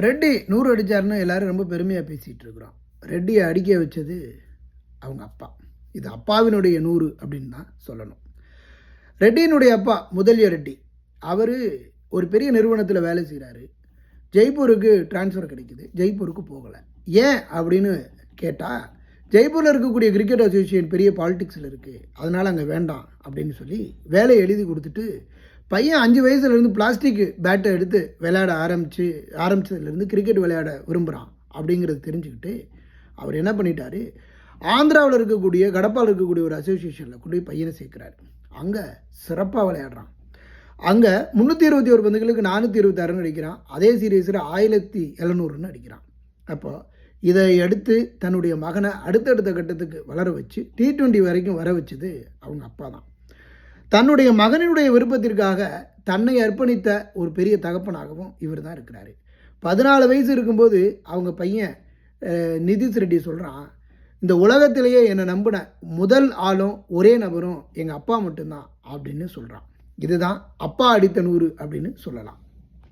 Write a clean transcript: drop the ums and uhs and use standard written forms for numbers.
ரெட்டி 100 அடித்தாருன்னு எல்லோரும் ரொம்ப பெருமையாக பேசிகிட்டு இருக்கிறோம். ரெட்டியை அடிக்க வச்சது அவங்க அப்பா. இது அப்பாவினுடைய 100 அப்படின்னு தான் சொல்லணும். ரெட்டியினுடைய அப்பா முதலிய ரெட்டி, அவர் ஒரு பெரிய நிறுவனத்தில் வேலை செய்கிறாரு. ஜெய்ப்பூருக்கு ட்ரான்ஸ்ஃபர் கிடைக்குது, ஜெய்ப்பூருக்கு போகலை. ஏன் அப்படின்னு கேட்டால், ஜெய்ப்பூரில் இருக்கக்கூடிய கிரிக்கெட் அசோசியேஷன் பெரிய பாலிடிக்ஸில் இருக்குது, அதனால் அங்கே வேண்டாம் அப்படின்னு சொல்லி வேலையை எழுதி கொடுத்துட்டு, பையன் 5 வயசுலேருந்து பிளாஸ்டிக் பேட்டை எடுத்து விளையாட ஆரம்பித்ததுலேருந்து கிரிக்கெட் விளையாட விரும்புகிறான் அப்படிங்கிறது தெரிஞ்சுக்கிட்டு அவர் என்ன பண்ணிட்டார், ஆந்திராவில் இருக்கக்கூடிய கடப்பாவில் இருக்கக்கூடிய ஒரு அசோசியேஷனில் கொண்டு போய் பையனை சேர்க்குறாரு. அங்கே சிறப்பாக விளையாடுறான். அங்கே 321 பந்துகளுக்கு 426 அடிக்கிறான். அதே சீரீஸில் 1700 அடிக்கிறான். அப்போது இதை எடுத்து தன்னுடைய மகனை அடுத்தடுத்த கட்டத்துக்கு வளர வச்சு T20 வரைக்கும் வர வச்சது அவங்க அப்பா தான். தன்னுடைய மகனுடைய விருப்பத்திற்காக தன்னை அர்ப்பணித்த ஒரு பெரிய தகப்பனாகவும் இவர் தான் இருக்கிறாரு. 14 வயசு இருக்கும்போது அவங்க பையன் நிதிஷ் ரெட்டி சொல்கிறான், இந்த உலகத்திலேயே என்னை நம்பின முதல் ஆளும் ஒரே நபரும் எங்கள் அப்பா மட்டும்தான் அப்படின்னு சொல்கிறான். இதுதான் அப்பா அடித்த 100 அப்படின்னு சொல்லலாம்.